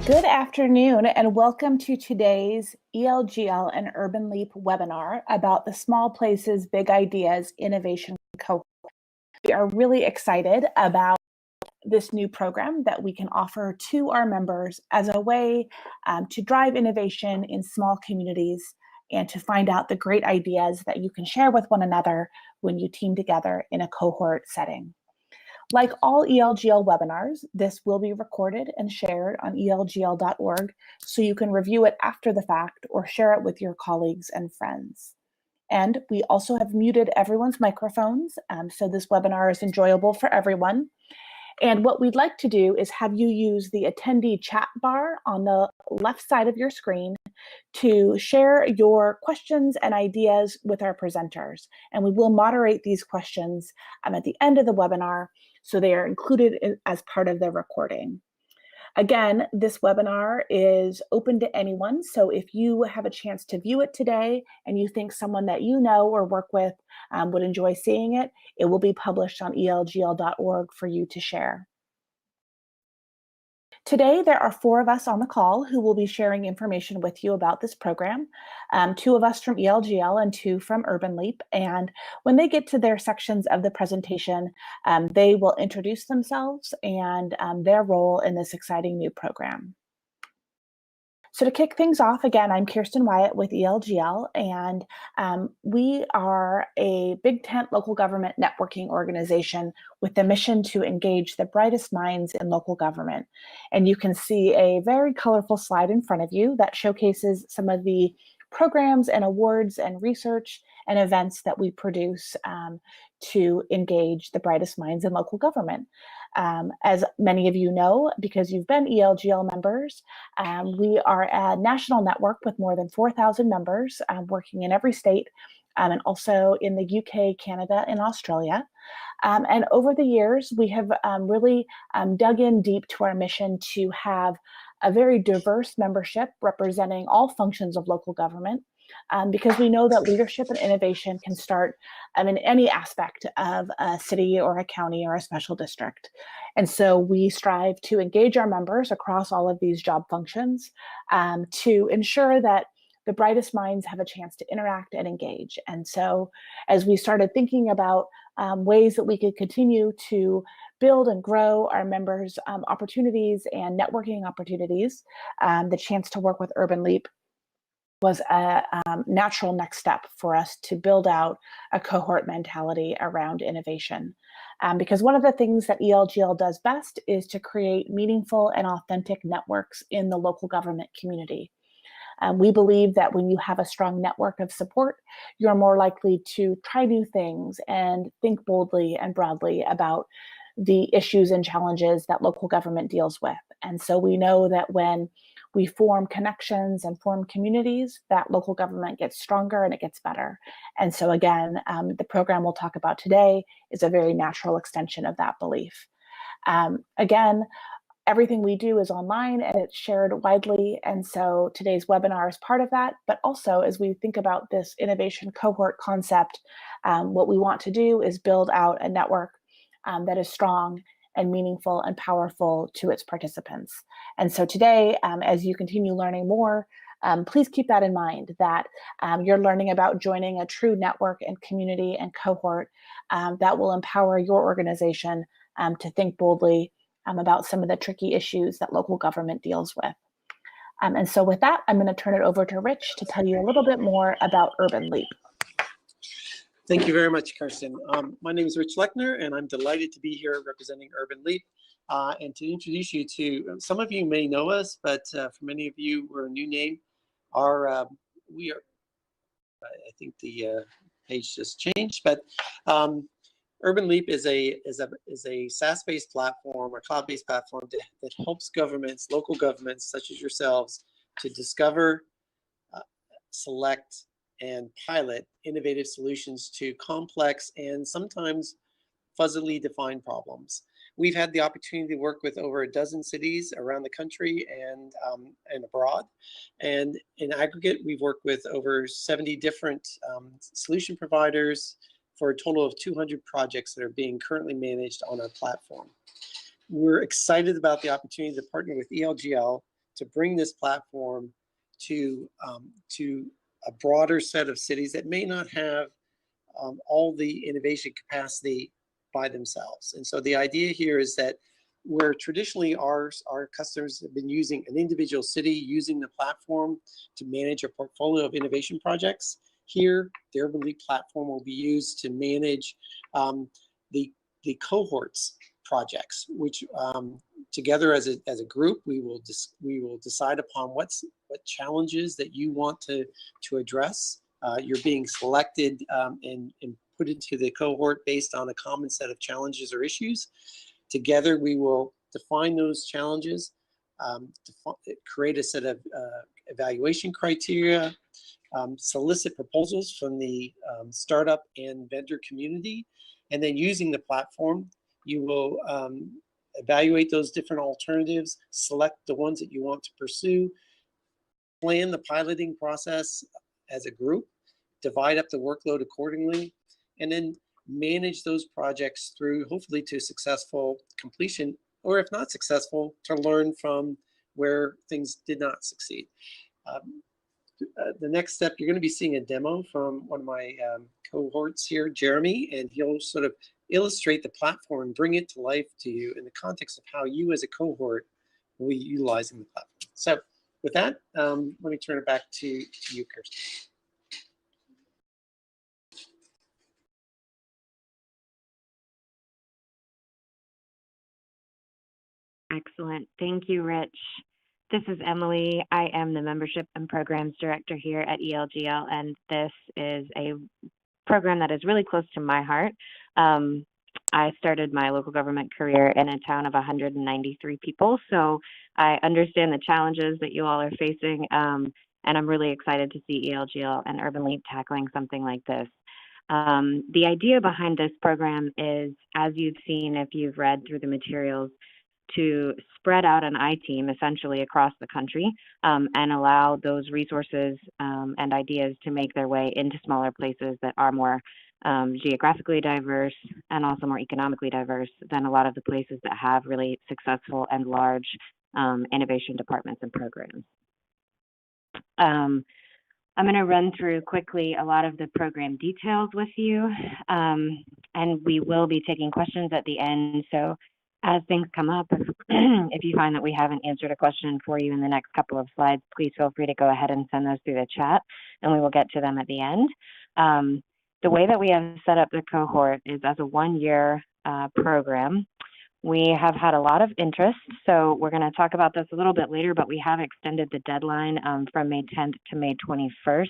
Good afternoon and welcome to today's ELGL and Urban Leap webinar about the Small Places, Big Ideas Innovation Cohort. We are really excited about this new program that we can offer to our members as a way to drive innovation in small communities and to find out the great ideas that you can share with one another when you team together in a cohort setting. Like all ELGL webinars, this will be recorded and shared on elgl.org so you can review it after the fact or share it with your colleagues and friends. And we also have muted everyone's microphones, so this webinar is enjoyable for everyone. And what we'd like to do is have you use the attendee chat bar on the left side of your screen to share your questions and ideas with our presenters. And we will moderate these questions at the end of the webinar, so they are included as part of the recording. Again, this webinar is open to anyone, so if you have a chance to view it today and you think someone that you know or work with would enjoy seeing it, it will be published on elgl.org for you to share. Today, there are 4 of us on the call who will be sharing information with you about this program, 2 of us from ELGL and 2 from Urban Leap. And when they get to their sections of the presentation, they will introduce themselves and their role in this exciting new program. So to kick things off, again, I'm Kirsten Wyatt with ELGL, and we are a big tent local government networking organization with the mission to engage the brightest minds in local government. And you can see a very colorful slide in front of you that showcases some of the programs and awards and research and events that we produce to engage the brightest minds in local government. As many of you know, because you've been ELGL members, we are a national network with more than 4,000 members working in every state and also in the UK, Canada, and Australia. And over the years, we have really dug in deep to our mission to have a very diverse membership representing all functions of local government. Because we know that leadership and innovation can start in any aspect of a city or a county or a special district. And so we strive to engage our members across all of these job functions to ensure that the brightest minds have a chance to interact and engage. And so as we started thinking about ways that we could continue to build and grow our members' opportunities and networking opportunities, the chance to work with Urban Leap was a natural next step for us to build out a cohort mentality around innovation. Because one of the things that ELGL does best is to create meaningful and authentic networks in the local government community. We believe that when you have a strong network of support, you're more likely to try new things and think boldly and broadly about the issues and challenges that local government deals with. And so we know that when we form connections and form communities, that local government gets stronger and it gets better. And so again, the program we'll talk about today is a very natural extension of that belief. Again, everything we do is online and it's shared widely. And so today's webinar is part of that. But also, as we think about this innovation cohort concept, what we want to do is build out a network that is strong and meaningful and powerful to its participants. And so today, as you continue learning more, please keep that in mind, that you're learning about joining a true network and community and cohort that will empower your organization to think boldly about some of the tricky issues that local government deals with. And so with that, I'm going to turn it over to Rich to tell you a little bit more about Urban Leap. Thank you very much, Kirsten. My name is Rich Lechner, and I'm delighted to be here representing Urban Leap and to introduce you to, some of you may know us, but for many of you, we're a new name. We are, I think the page just changed, but Urban Leap is a SaaS-based platform or cloud-based platform that helps governments, local governments such as yourselves, to discover, select, and pilot innovative solutions to complex and sometimes fuzzily defined problems. We've had the opportunity to work with over a dozen cities around the country and abroad. And in aggregate, we've worked with over 70 different solution providers for a total of 200 projects that are being currently managed on our platform. We're excited about the opportunity to partner with ELGL to bring this platform to a broader set of cities that may not have all the innovation capacity by themselves. And so the idea here is that where traditionally our customers have been using an individual city using the platform to manage a portfolio of innovation projects, here the Urban Leap platform will be used to manage the cohorts projects, which together as a group we will decide upon what challenges that you want to address. You're being selected and put into the cohort based on a common set of challenges or issues. Together we will define those challenges, create a set of evaluation criteria, solicit proposals from the startup and vendor community, and then using the platform, you will evaluate those different alternatives, select the ones that you want to pursue, plan the piloting process as a group, divide up the workload accordingly, and then manage those projects through, hopefully to successful completion, or if not successful, to learn from where things did not succeed. The next step, you're going to be seeing a demo from one of my cohorts here, Jeremy, and he'll sort of illustrate the platform, bring it to life to you in the context of how you as a cohort will be utilizing the platform. So with that, let me turn it back to you, Kirsten. Excellent. Thank you, Rich. This is Emily. I am the Membership and Programs Director here at ELGL, and this is a program that is really close to my heart. I started my local government career in a town of 193 people, so I understand the challenges that you all are facing, and I'm really excited to see ELGL and Urban Leap tackling something like this. The idea behind this program is, as you've seen if you've read through the materials, to spread out an I-team essentially across the country and allow those resources and ideas to make their way into smaller places that are more geographically diverse and also more economically diverse than a lot of the places that have really successful and large innovation departments and programs. I'm going to run through quickly a lot of the program details with you, and we will be taking questions at the end. So as things come up, if you find that we haven't answered a question for you in the next couple of slides, please feel free to go ahead and send those through the chat, and we will get to them at the end. The way that we have set up the cohort is as a one-year program. We have had a lot of interest, so we're going to talk about this a little bit later, but we have extended the deadline from May 10th to May 21st.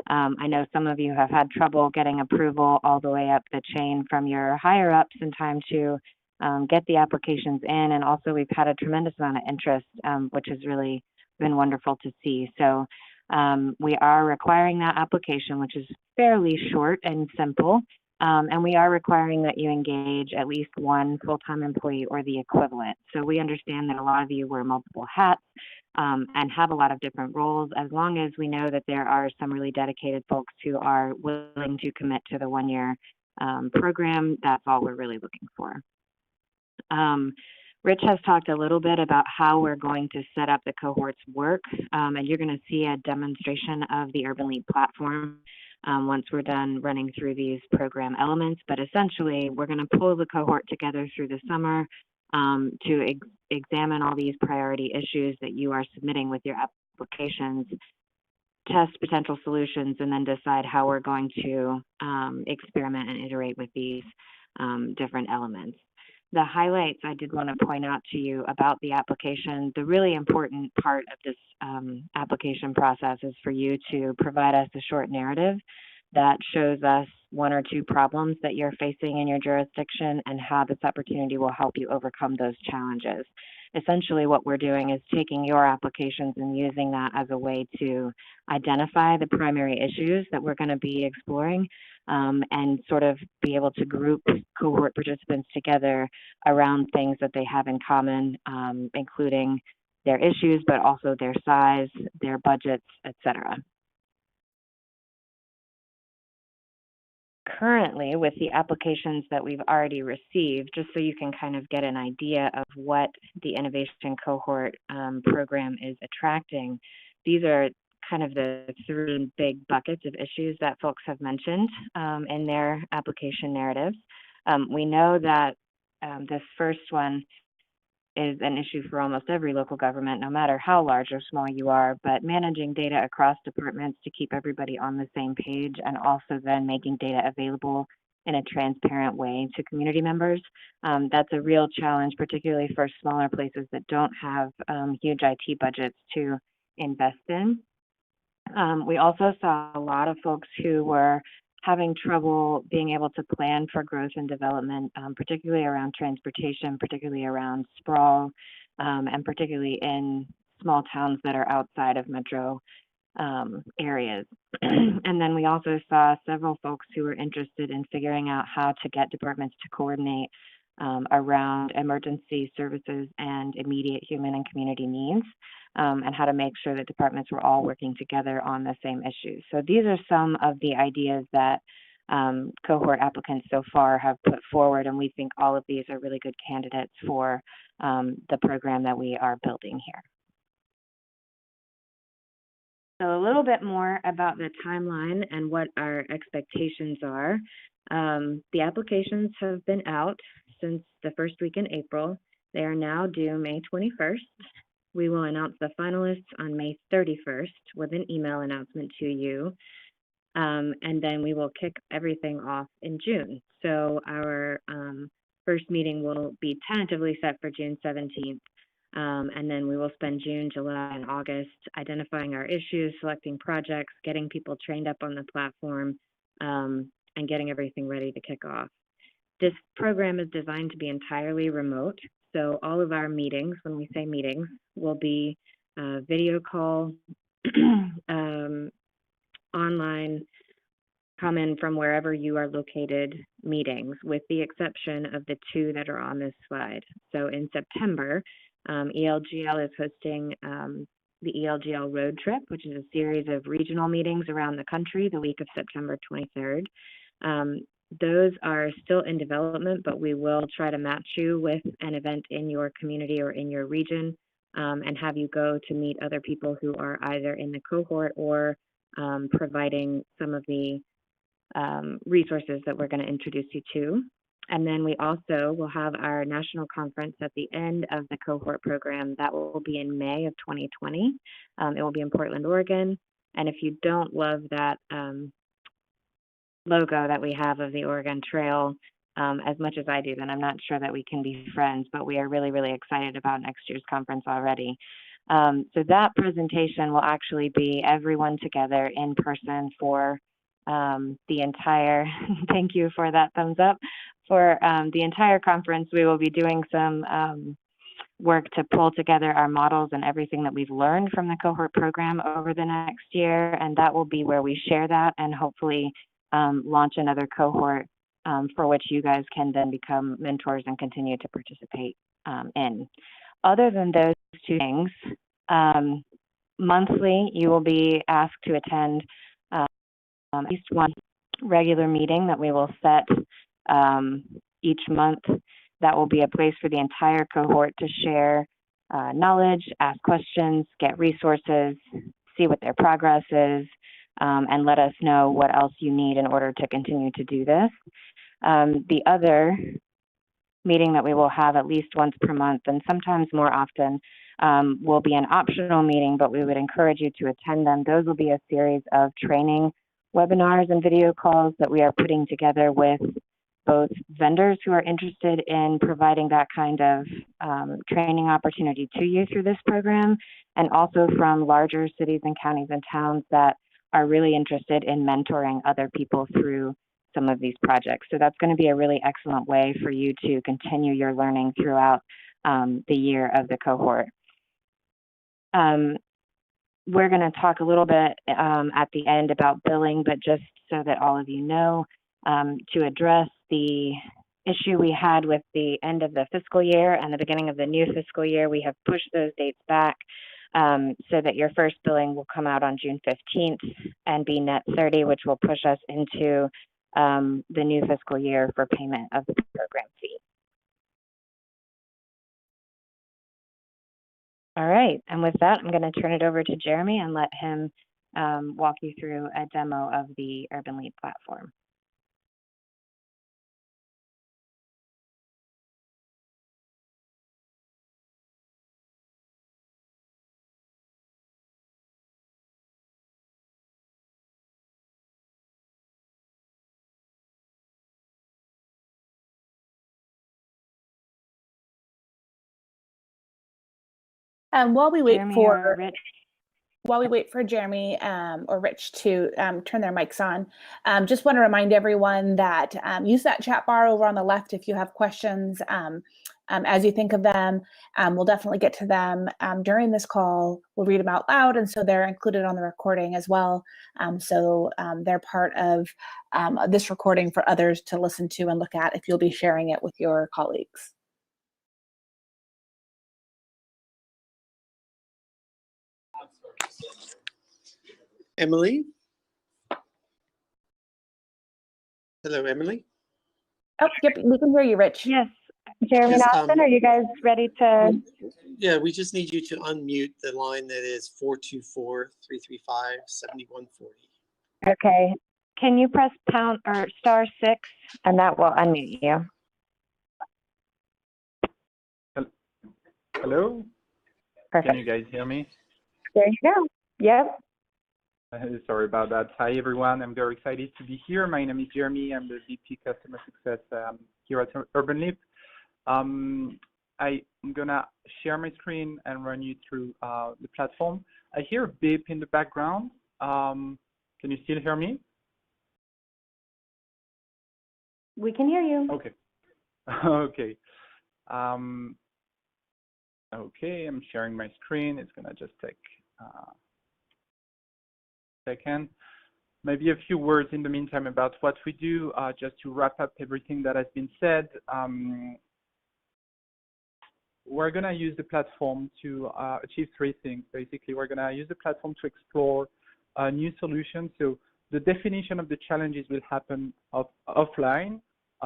I know some of you have had trouble getting approval all the way up the chain from your higher-ups in time to get the applications in, and also we've had a tremendous amount of interest, which has really been wonderful to see. So we are requiring that application, which is fairly short and simple, and we are requiring that you engage at least one full-time employee or the equivalent. So we understand that a lot of you wear multiple hats and have a lot of different roles. As long as we know that there are some really dedicated folks who are willing to commit to the one-year program, that's all we're really looking for. Rich has talked a little bit about how we're going to set up the cohort's work, and you're going to see a demonstration of the Urban Leap platform once we're done running through these program elements. But essentially, we're going to pull the cohort together through the summer to examine all these priority issues that you are submitting with your applications, test potential solutions, and then decide how we're going to experiment and iterate with these different elements. The highlights I did want to point out to you about the application, the really important part of this application process is for you to provide us a short narrative that shows us one or two problems that you're facing in your jurisdiction and how this opportunity will help you overcome those challenges. Essentially, what we're doing is taking your applications and using that as a way to identify the primary issues that we're going to be exploring and sort of be able to group cohort participants together around things that they have in common, including their issues, but also their size, their budgets, etc. currently, with the applications that we've already received, just so you can kind of get an idea of what the Innovation Cohort program is attracting, these are kind of the three big buckets of issues that folks have mentioned in their application narratives. We know that this first one is an issue for almost every local government, no matter how large or small you are, but managing data across departments to keep everybody on the same page, and also then making data available in a transparent way to community members. That's a real challenge, particularly for smaller places that don't have huge IT budgets to invest in. We also saw a lot of folks who were having trouble being able to plan for growth and development, particularly around transportation, particularly around sprawl, and particularly in small towns that are outside of metro areas. And then we also saw several folks who were interested in figuring out how to get departments to coordinate around emergency services and immediate human and community needs, and how to make sure that departments were all working together on the same issues. So these are some of the ideas that cohort applicants so far have put forward, and we think all of these are really good candidates for the program that we are building here. So a little bit more about the timeline and what our expectations are. The applications have been out since the first week in April. They are now due May 21st. We will announce the finalists on May 31st with an email announcement to you. And then we will kick everything off in June. So our first meeting will be tentatively set for June 17th. And then we will spend June, July, and August identifying our issues, selecting projects, getting people trained up on the platform, and getting everything ready to kick off. This program is designed to be entirely remote. So all of our meetings, when we say meetings, will be video call, online, come in from wherever you are located meetings, with the exception of the two that are on this slide. So in September, ELGL is hosting the ELGL Road Trip, which is a series of regional meetings around the country the week of September 23rd. Those are still in development, but we will try to match you with an event in your community or in your region, and have you go to meet other people who are either in the cohort or providing some of the resources that we're going to introduce you to. And then we also will have our national conference at the end of the cohort program. That will be in May of 2020. It will be in Portland, Oregon. And if you don't love that logo that we have of the Oregon Trail as much as I do, then I'm not sure that we can be friends, but we are really, really excited about next year's conference already. So that presentation will actually be everyone together in person for the entire, thank you for that thumbs up, for the entire conference. We will be doing some work to pull together our models and everything that we've learned from the cohort program over the next year, and that will be where we share that and hopefully launch another cohort for which you guys can then become mentors and continue to participate in. Other than those two things, monthly you will be asked to attend at least one regular meeting that we will set each month. That will be a place for the entire cohort to share knowledge, ask questions, get resources, see what their progress is, and let us know what else you need in order to continue to do this. The other meeting that we will have at least once per month, and sometimes more often, will be an optional meeting, but we would encourage you to attend them. Those will be a series of training webinars and video calls that we are putting together with both vendors who are interested in providing that kind of training opportunity to you through this program, and also from larger cities and counties and towns that are really interested in mentoring other people through some of these projects. So that's going to be a really excellent way for you to continue your learning throughout the year of the cohort. We're going to talk a little bit at the end about billing, but just so that all of you know, to address the issue we had with the end of the fiscal year and the beginning of the new fiscal year, we have pushed those dates back so that your first billing will come out on June 15th and be net 30, which will push us into the new fiscal year for payment of the program fee. All right, and with that, I'm going to turn it over to Jeremy and let him walk you through a demo of the Urban Leap platform. While we wait Jeremy for or Rich. While we wait for Jeremy or Rich to turn their mics on, just want to remind everyone that use that chat bar over on the left if you have questions as you think of them. We'll definitely get to them during this call. We'll read them out loud, and so they're included on the recording as well. So they're part of this recording for others to listen to and look at if you'll be sharing it with your colleagues. Emily? Hello, Emily? Oh, yep, we can hear you, Rich. Yes, Jeremy and Yes, Austin, are you guys ready to? Yeah, we just need you to unmute the line that is 424-335-7140. Okay, can you press pound or *6 and that will unmute you. Hello? Perfect. Can you guys hear me? There you go. Yep. Sorry about that. Hi, everyone. I'm very excited to be here. My name is Jeremy. I'm the VP Customer Success here at Urban Leap. I'm going to share my screen and run you through the platform. I hear a beep in the background. Can you still hear me? We can hear you. Okay. Okay. Okay, I'm sharing my screen. It's going to just take second. Maybe a few words in the meantime about what we do, just to wrap up everything that has been said. We're going to use the platform to achieve three things. Basically, we're going to use the platform to explore new solutions. So the definition of the challenges will happen offline.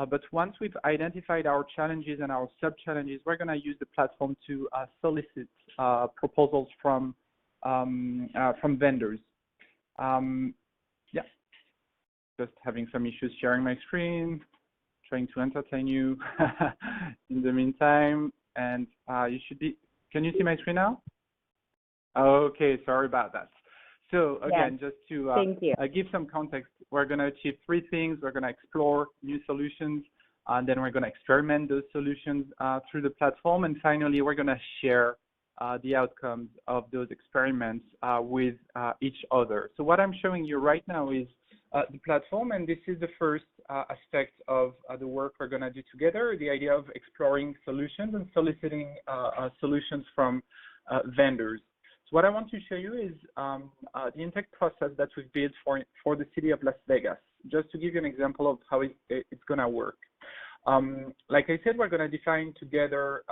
But once we've identified our challenges and our sub-challenges, we're going to use the platform to solicit proposals from vendors. Yeah, just having some issues sharing my screen, trying to entertain you in the meantime. And you should be, can you see my screen now? Okay, sorry about that. So again, just to give some context, we're going to achieve three things. We're going to explore new solutions, and then we're going to experiment those solutions through the platform. And finally, we're going to share the outcomes of those experiments with each other. So what I'm showing you right now is the platform, and this is the first aspect of the work we're going to do together, the idea of exploring solutions and soliciting solutions from vendors. So what I want to show you is the intake process that we've built for the city of Las Vegas, just to give you an example of how it's going to work. Like I said, we're going to define together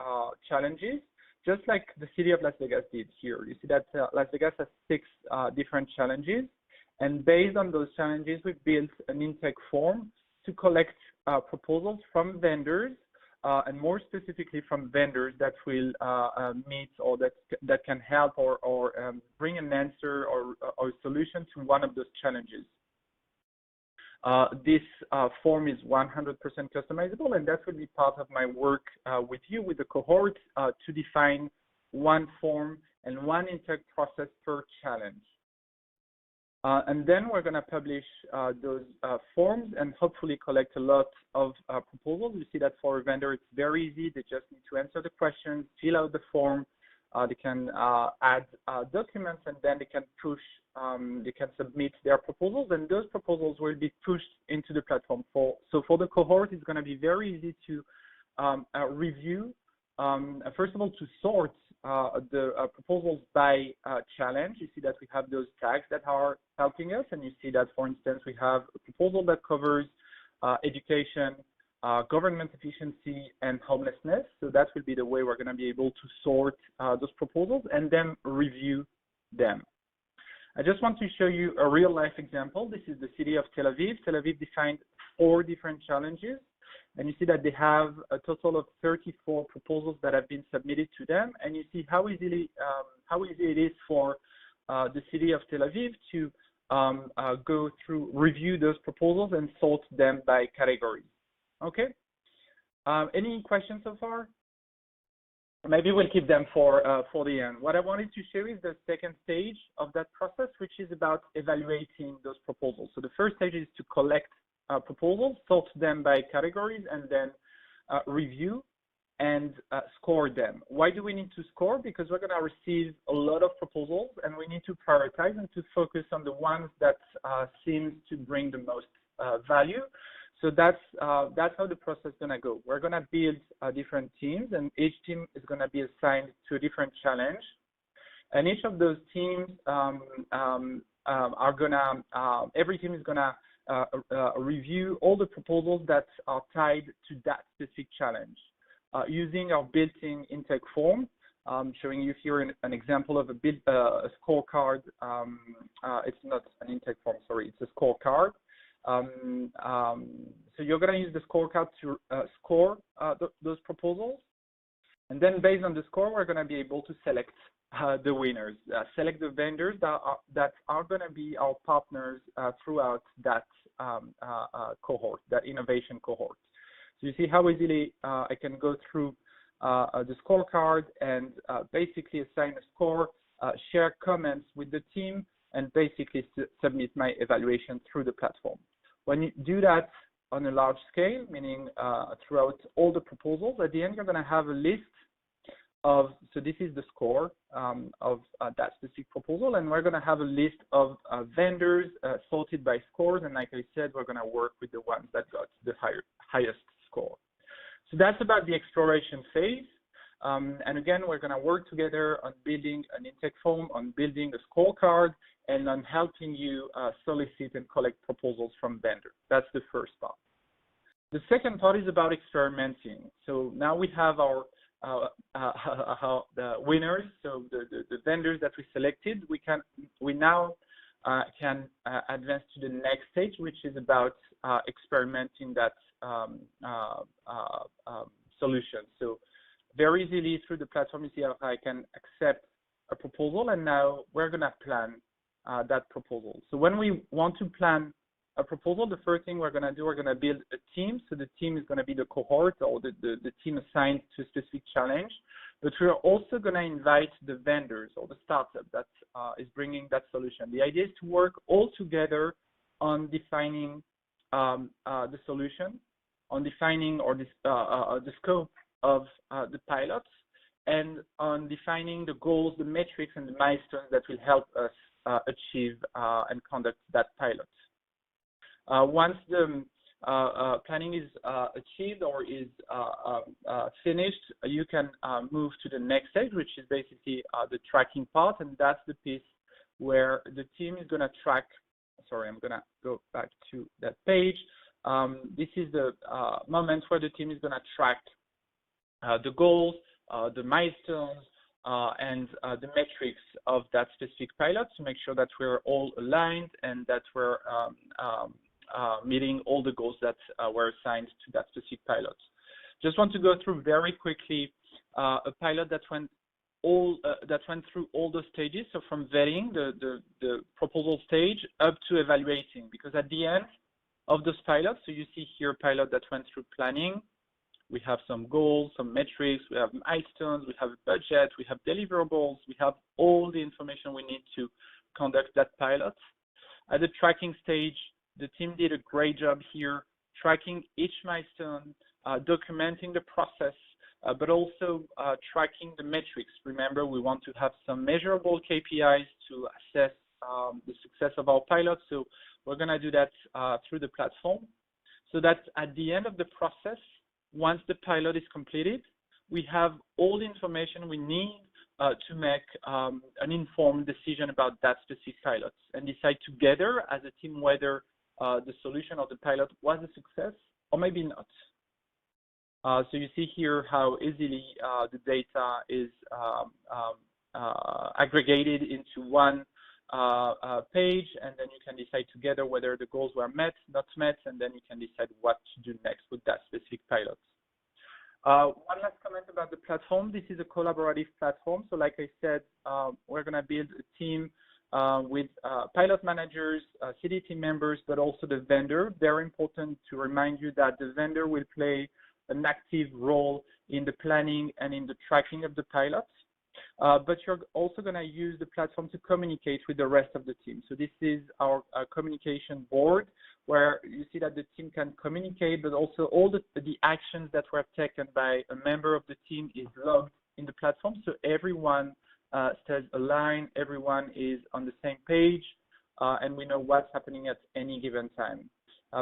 challenges, just like the city of Las Vegas did here. You see that Las Vegas has 6 different challenges. And based on those challenges, we've built an intake form to collect proposals from vendors, and more specifically from vendors that will meet or that can help or bring an answer or solution to one of those challenges. This form is 100% customizable, and that will be part of my work with you, with the cohort, to define one form and one intake process per challenge. And then we're going to publish those forms and hopefully collect a lot of proposals. You see that for a vendor, it's very easy. They just need to answer the questions, fill out the form. They can add documents, and then they can submit their proposals, and those proposals will be pushed into the platform. So for the cohort, it's going to be very easy to review. First of all, to sort the proposals by challenge. You see that we have those tags that are helping us, and you see that, for instance, we have a proposal that covers education, government efficiency, and homelessness. So that will be the way we're going to be able to sort those proposals and then review them. I just want to show you a real-life example. This is the city of Tel Aviv. Tel Aviv defined 4 different challenges. And you see that they have a total of 34 proposals that have been submitted to them. And you see how easy it is for the city of Tel Aviv to go through, review those proposals and sort them by categories. Okay. Any questions so far? Maybe we'll keep them for the end. What I wanted to show is the second stage of that process, which is about evaluating those proposals. So the first stage is to collect proposals, sort them by categories, and then review and score them. Why do we need to score? Because we're going to receive a lot of proposals, and we need to prioritize and to focus on the ones that seem to bring the most value. So that's how the process is going to go. We're going to build different teams, and each team is going to be assigned to a different challenge. And each of those teams every team is going to review all the proposals that are tied to that specific challenge. Using our built-in intake form, showing you here an example of a scorecard. It's not an intake form, sorry, it's a scorecard. So you're going to use the scorecard to score those proposals. And then based on the score, we're going to be able to select the winners, select the vendors that are going to be our partners throughout that cohort, that innovation cohort. So you see how easily I can go through the scorecard and basically assign a score, share comments with the team, and basically submit my evaluation through the platform. When you do that on a large scale, meaning throughout all the proposals, at the end you're going to have a list of, so this is the score of that specific proposal, and we're going to have a list of vendors sorted by scores, and like I said, we're going to work with the ones that got the highest score. So that's about the exploration phase. And again, we're going to work together on building an intake form, on building a scorecard, and on helping you solicit and collect proposals from vendors. That's the first part. The second part is about experimenting. So now we have our the winners, so the vendors that we selected. We now can advance to the next stage, which is about experimenting that solution. So very easily through the platform, you see how I can accept a proposal, and now we're going to plan that proposal. So when we want to plan a proposal, the first thing we're going to do, we're going to build a team. So the team is going to be the cohort or the team assigned to a specific challenge. But we're also going to invite the vendors or the startup that is bringing that solution. The idea is to work all together on defining the solution, on defining or the scope of the pilots, and on defining the goals, the metrics, and the milestones that will help us achieve and conduct that pilot. Once the planning is achieved or is finished, you can move to the next stage, which is basically the tracking part, and that's the piece where the team is going to track. Sorry, I'm going to go back to that page. This is the moment where the team is going to track the goals, the milestones, and the metrics of that specific pilot to make sure that we're all aligned and that we're meeting all the goals that were assigned to that specific pilot. Just want to go through very quickly a pilot that went through all the stages. So from vetting the proposal stage up to evaluating, because at the end of those pilots, so you see here a pilot that went through planning. We have some goals, some metrics, we have milestones, we have a budget, we have deliverables, we have all the information we need to conduct that pilot. At the tracking stage, the team did a great job here, tracking each milestone, documenting the process, but also tracking the metrics. Remember, we want to have some measurable KPIs to assess the success of our pilot. So we're going to do that through the platform. So that at the end of the process, once the pilot is completed, we have all the information we need to make an informed decision about that specific pilot and decide together as a team whether the solution of the pilot was a success or maybe not. So you see here how easily the data is aggregated into one page, and then you can decide together whether the goals were met, not met, and then you can decide what to do next with that specific pilot. One last comment about the platform. This is a collaborative platform. So like I said, we're going to build a team with pilot managers, city team members, but also the vendor. Very important to remind you that the vendor will play an active role in the planning and in the tracking of the pilots. But you're also going to use the platform to communicate with the rest of the team. So this is our communication board, where you see that the team can communicate, but also all the actions that were taken by a member of the team is logged in the platform. So everyone stays aligned, everyone is on the same page, and we know what's happening at any given time.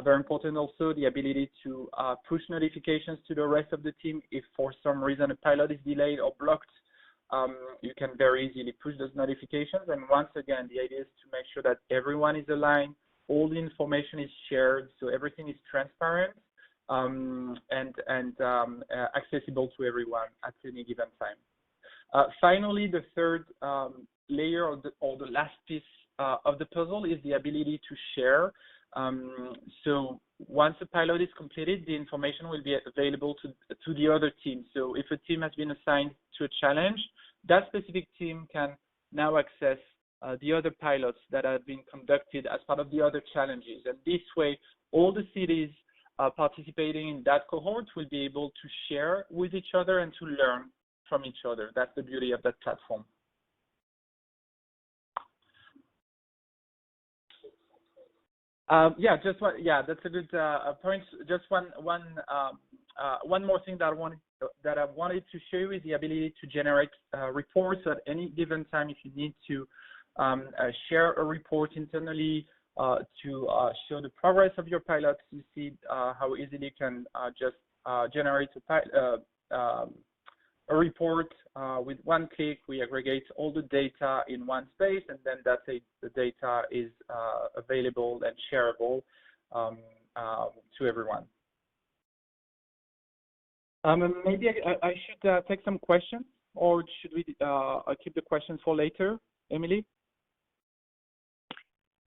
Very important also, the ability to push notifications to the rest of the team. If for some reason a pilot is delayed or blocked, you can very easily push those notifications. And once again, the idea is to make sure that everyone is aligned, all the information is shared, so everything is transparent and accessible to everyone at any given time. Finally, the third layer or the last piece of the puzzle is the ability to share. So once a pilot is completed, the information will be available to the other team. So if a team has been assigned to a challenge, that specific team can now access the other pilots that have been conducted as part of the other challenges. And this way, all the cities participating in that cohort will be able to share with each other and to learn from each other. That's the beauty of that platform. That's a good point. Just one more thing that I wanted to show you is the ability to generate reports at any given time. If you need to share a report internally to show the progress of your pilots, you see how easily you can just generate a report with one click. We aggregate all the data in one space, and then the data is available and shareable to everyone. Maybe I should take some questions, or should we keep the questions for later, Emily?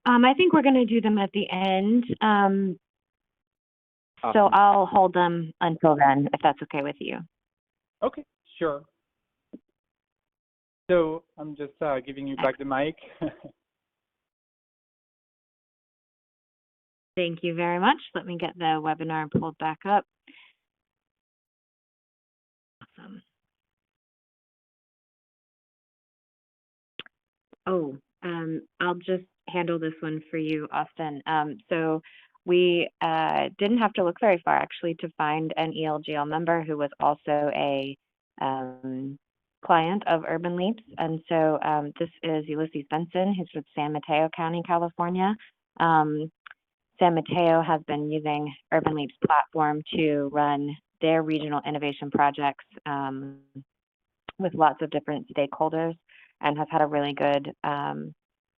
I think we're going to do them at the end. Awesome. So I'll hold them until then, if that's okay with you. Okay, sure. So I'm just giving you back the mic. Thank you very much. Let me get the webinar pulled back up. Awesome. I'll just handle this one for you, Austin. So we didn't have to look very far, actually, to find an ELGL member who was also a client of Urban Leaps. And so this is Ulysses Benson, who's with San Mateo County, California. San Mateo has been using Urban Leaps platform to run their regional innovation projects with lots of different stakeholders, and has had a really good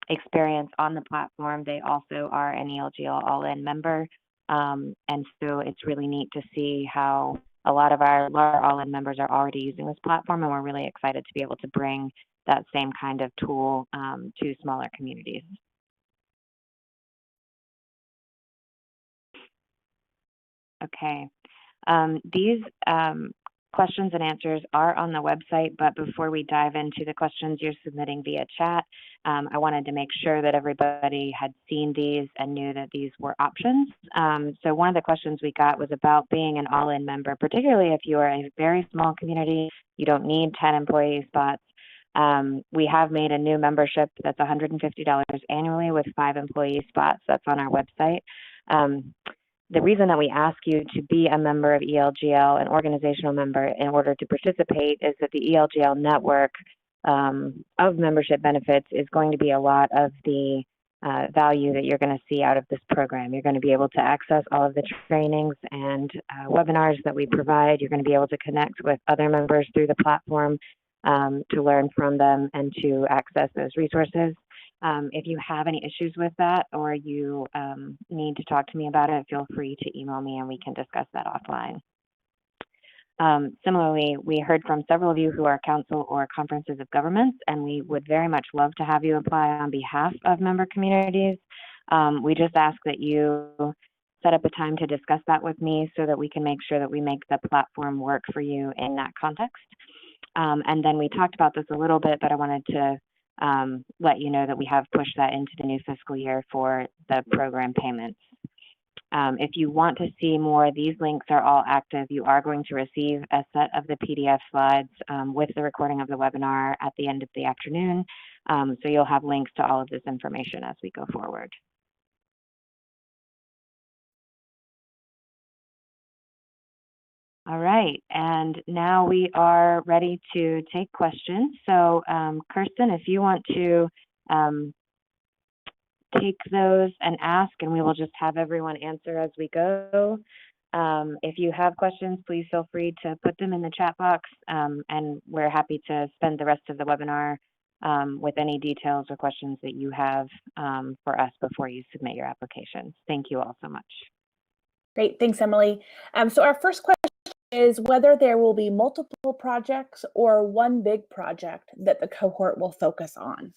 experience on the platform. They also are an ELGL All-In member, and so it's really neat to see how a lot of our All-In members are already using this platform, and we're really excited to be able to bring that same kind of tool to smaller communities. Okay, these questions and answers are on the website, but before we dive into the questions you're submitting via chat, I wanted to make sure that everybody had seen these and knew that these were options. So one of the questions we got was about being an all-in member, particularly if you are a very small community, you don't need 10 employee spots. We have made a new membership that's $150 annually with 5 employee spots. That's on our website. The reason that we ask you to be a member of ELGL, an organizational member, in order to participate is that the ELGL network of membership benefits is going to be a lot of the value that you're going to see out of this program. You're going to be able to access all of the trainings and webinars that we provide. You're going to be able to connect with other members through the platform to learn from them and to access those resources. If you have any issues with that, or you need to talk to me about it, feel free to email me and we can discuss that offline. Similarly, we heard from several of you who are council or conferences of governments, and we would very much love to have you apply on behalf of member communities. We just ask that you set up a time to discuss that with me so that we can make sure that we make the platform work for you in that context. And then we talked about this a little bit, but I wanted to let you know that we have pushed that into the new fiscal year for the program payments. If you want to see more, these links are all active. You are going to receive a set of the PDF slides with the recording of the webinar at the end of the afternoon. So you'll have links to all of this information as we go forward. All right, and now we are ready to take questions. So Kirsten, if you want to take those and ask, and we will just have everyone answer as we go. If you have questions, please feel free to put them in the chat box, and we're happy to spend the rest of the webinar with any details or questions that you have for us before you submit your applications. Thank you all so much. Great, thanks, Emily. So our first question is whether there will be multiple projects or one big project that the cohort will focus on.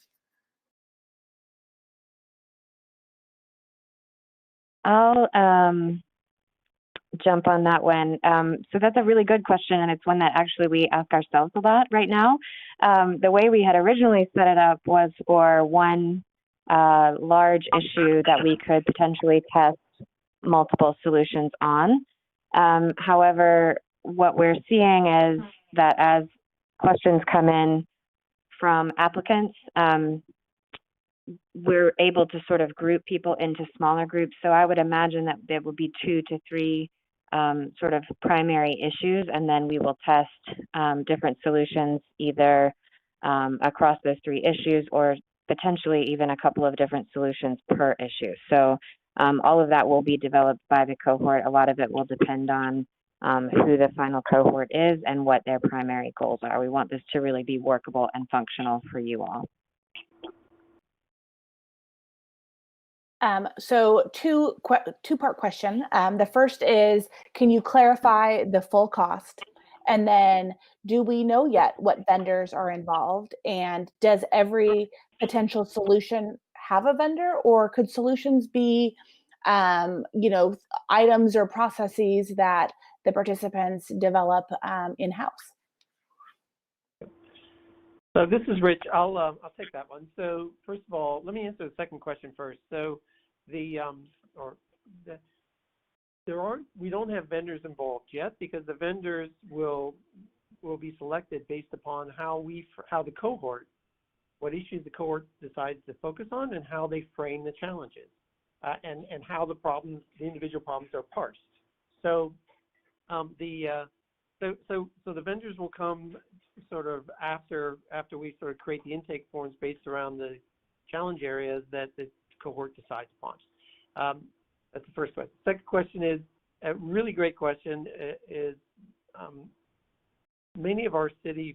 I'll jump on that one. So that's a really good question, and it's one that actually we ask ourselves a lot right now. The way we had originally set it up was for one large issue that we could potentially test multiple solutions on. However, what we're seeing is that as questions come in from applicants, we're able to sort of group people into smaller groups. So I would imagine that there will be 2 to 3 sort of primary issues, and then we will test different solutions either across those 3 issues or potentially even a couple of different solutions per issue. So all of that will be developed by the cohort. A lot of it will depend on who the final cohort is and what their primary goals are. We want this to really be workable and functional for you all. So two-part question. The first is, can you clarify the full cost? And then, do we know yet what vendors are involved? And does every potential solution have a vendor, or could solutions be, items or processes that the participants develop in-house? So this is Rich. I'll take that one. So first of all, let me answer the second question first. So we don't have vendors involved yet, because the vendors will be selected based upon what issues the cohort decides to focus on and how they frame the challenges, and how the individual problems are parsed. So the vendors will come sort of after we sort of create the intake forms based around the challenge areas that the cohort decides upon. That's the first question. Second question is a really great question. Many of our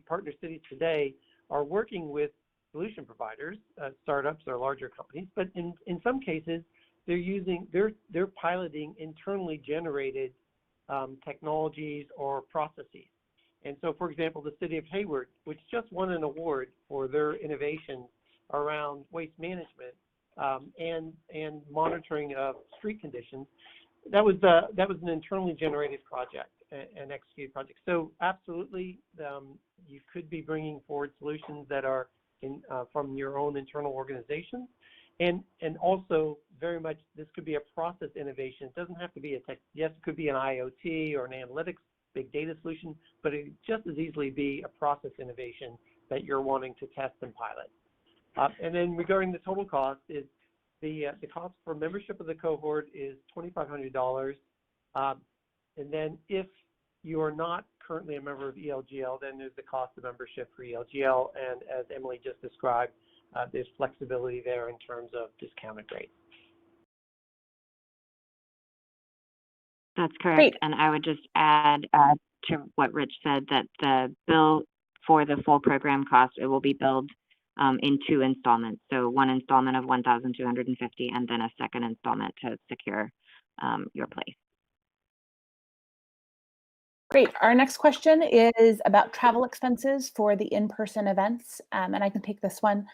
partner cities today are working with solution providers, startups or larger companies, but in some cases they're piloting internally generated technologies or processes. And so, for example, the city of Hayward, which just won an award for their innovation around waste management and monitoring of street conditions, that was an internally generated project, an executed project. So absolutely, you could be bringing forward solutions that are from your own internal organization, and also very much this could be a process innovation. It doesn't have to be yes, it could be an IoT or an analytics big data solution, but it could just as easily be a process innovation that you're wanting to test and pilot. And then regarding the total cost, is the cost for membership of the cohort is $2,500. And then if you are not currently a member of ELGL, then there's the cost of membership for ELGL. And as Emily just described, there's flexibility there in terms of discounted rates. That's correct. Great. And I would just add to what Rich said, that the bill for the full program cost, it will be billed in 2 installments. So one installment of $1,250 and then a second installment to secure your place. Great. Our next question is about travel expenses for the in-person events, and I can take this one.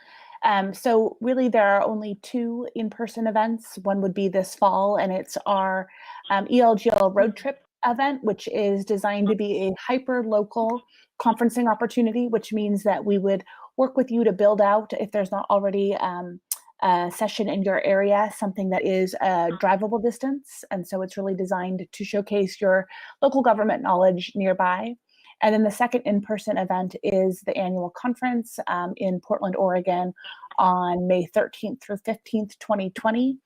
So really, there are only 2 in-person events. One would be this fall, and it's our ELGL road trip event, which is designed to be a hyper-local conferencing opportunity, which means that we would work with you to build out, if there's not already a session in your area, something that is a drivable distance. And so it's really designed to showcase your local government knowledge nearby. And then the second in-person event is the annual conference in Portland, Oregon on May 13th through 15th, 2020.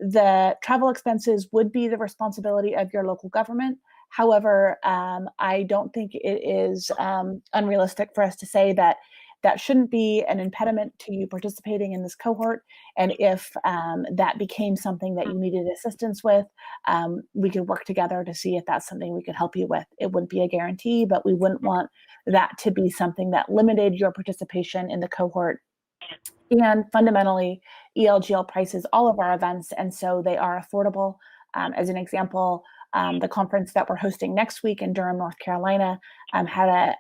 The travel expenses would be the responsibility of your local government. However, I don't think it is unrealistic for us to say that that shouldn't be an impediment to you participating in this cohort. And if that became something that you needed assistance with, we could work together to see if that's something we could help you with. It wouldn't be a guarantee, but we wouldn't want that to be something that limited your participation in the cohort. And fundamentally, ELGL prices all of our events, and so they are affordable. As an example, the conference that we're hosting next week in Durham, North Carolina, had a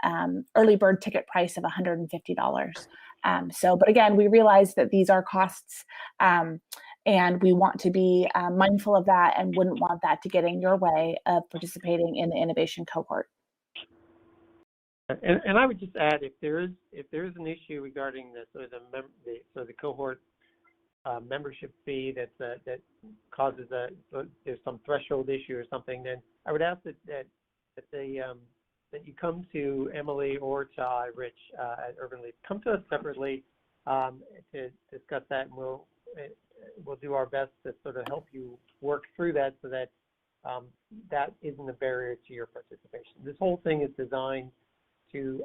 early bird ticket price of $150. But again, we realize that these are costs, and we want to be mindful of that and wouldn't want that to get in your way of participating in the innovation cohort. And I would just add, if there is an issue regarding the cohort membership fee that causes there's some threshold issue or something, then I would ask that you come to Emily or to Rich at Urban Leap. Come to us separately to discuss that, and we'll do our best to sort of help you work through that so that that isn't a barrier to your participation. This whole thing is designed to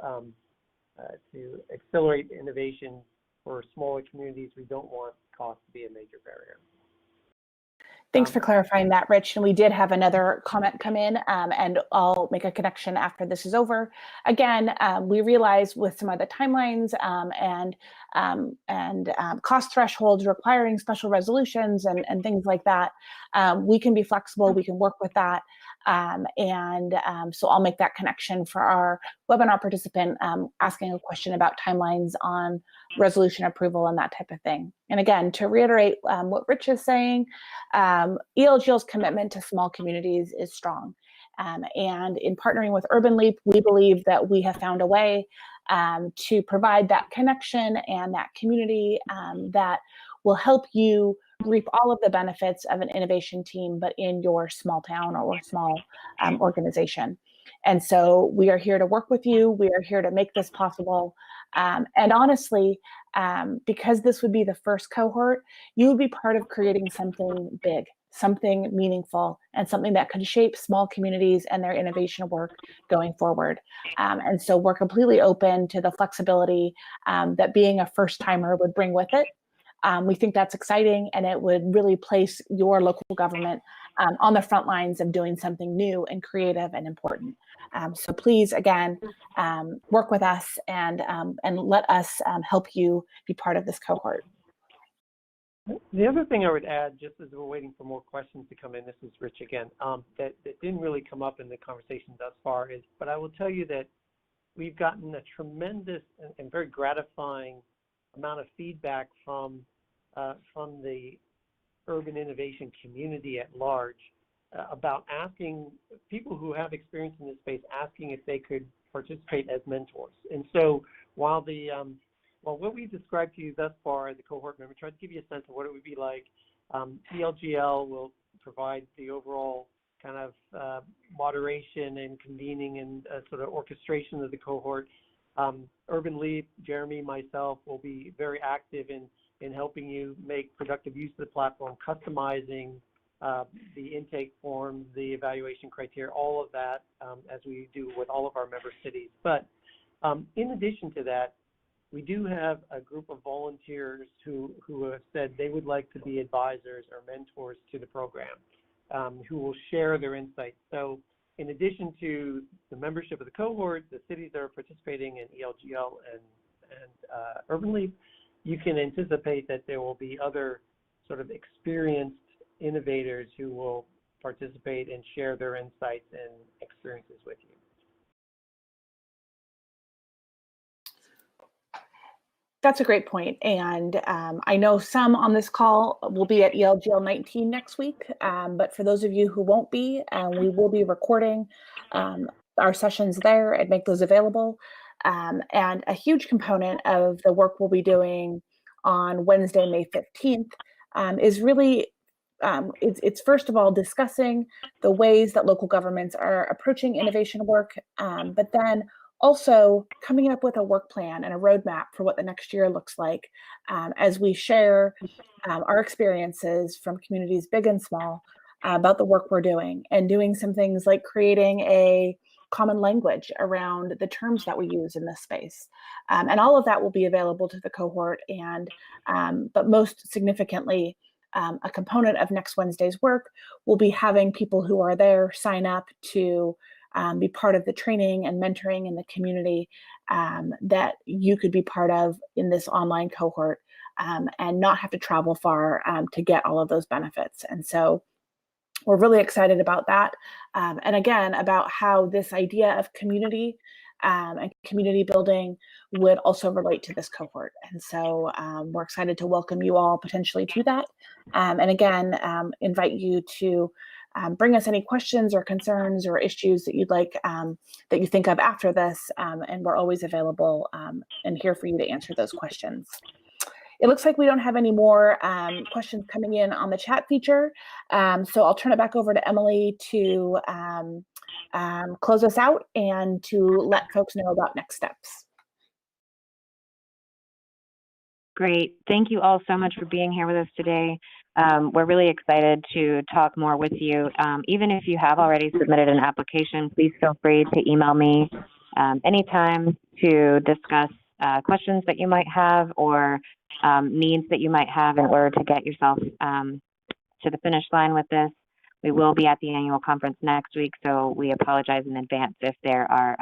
accelerate innovation for smaller communities. We don't want cost to be a major barrier. Thanks for clarifying that, Rich. And we did have another comment come in, and I'll make a connection after this is over. Again, we realize with some of the timelines and cost thresholds requiring special resolutions and things like that, we can be flexible. We can work with that. So I'll make that connection for our webinar participant asking a question about timelines on resolution approval and that type of thing. And again, to reiterate what Rich is saying, ELGL's commitment to small communities is strong. And in partnering with Urban Leap, we believe that we have found a way to provide that connection and that community that will help you reap all of the benefits of an innovation team, but in your small town or small organization. And so we are here to work with you. We are here to make this possible. And honestly, because this would be the first cohort, you would be part of creating something big, something meaningful, and something that could shape small communities and their innovation work going forward. And so we're completely open to the flexibility that being a first timer would bring with it. We think that's exciting, and it would really place your local government on the front lines of doing something new and creative and important. So please, again, work with us and let us help you be part of this cohort. The other thing I would add, just as we're waiting for more questions to come in, this is Rich again, that didn't really come up in the conversation thus far but I will tell you that we've gotten a tremendous and very gratifying amount of feedback from the urban innovation community at large about asking people who have experience in this space, asking if they could participate as mentors. And so while what we described to you thus far as a cohort member, tried to give you a sense of what it would be like, ELGL will provide the overall kind of moderation and convening and sort of orchestration of the cohort. Urban Leap, Jeremy, myself will be very active in helping you make productive use of the platform, customizing the intake forms, the evaluation criteria, all of that, as we do with all of our member cities. But in addition to that, we do have a group of volunteers who have said they would like to be advisors or mentors to the program, who will share their insights. So in addition to the membership of the cohort, the cities that are participating in ELGL and Urban Leap, you can anticipate that there will be other sort of experienced innovators who will participate and share their insights and experiences with you. That's a great point. And I know some on this call will be at ELGL 19 next week, but for those of you who won't be, we will be recording our sessions there and make those available. And a huge component of the work we'll be doing on Wednesday, May 15th is really, it's first of all discussing the ways that local governments are approaching innovation work, but then also coming up with a work plan and a roadmap for what the next year looks like as we share our experiences from communities big and small about the work we're doing, and doing some things like creating a common language around the terms that we use in this space. And all of that will be available to the cohort. And but most significantly, a component of next Wednesday's work will be having people who are there sign up to be part of the training and mentoring in the community that you could be part of in this online cohort, and not have to travel far to get all of those benefits. And so we're really excited about that. And again, about how this idea of community and community building would also relate to this cohort. And so we're excited to welcome you all potentially to that. And again, invite you to bring us any questions or concerns or issues that you'd like, that you think of after this, and we're always available and here for you to answer those questions. It looks like we don't have any more questions coming in on the chat feature, so I'll turn it back over to Emily to close us out and to let folks know about next steps. Great. Thank you all so much for being here with us today. We're really excited to talk more with you. Even if you have already submitted an application, please feel free to email me anytime to discuss questions that you might have, or needs that you might have in order to get yourself to the finish line with this. We will be at the annual conference next week, so we apologize in advance if there are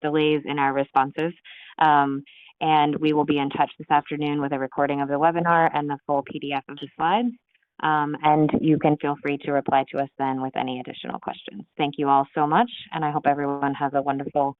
delays in our responses. And we will be in touch this afternoon with a recording of the webinar and the full PDF of the slides. And you can feel free to reply to us then with any additional questions. Thank you all so much, and I hope everyone has a wonderful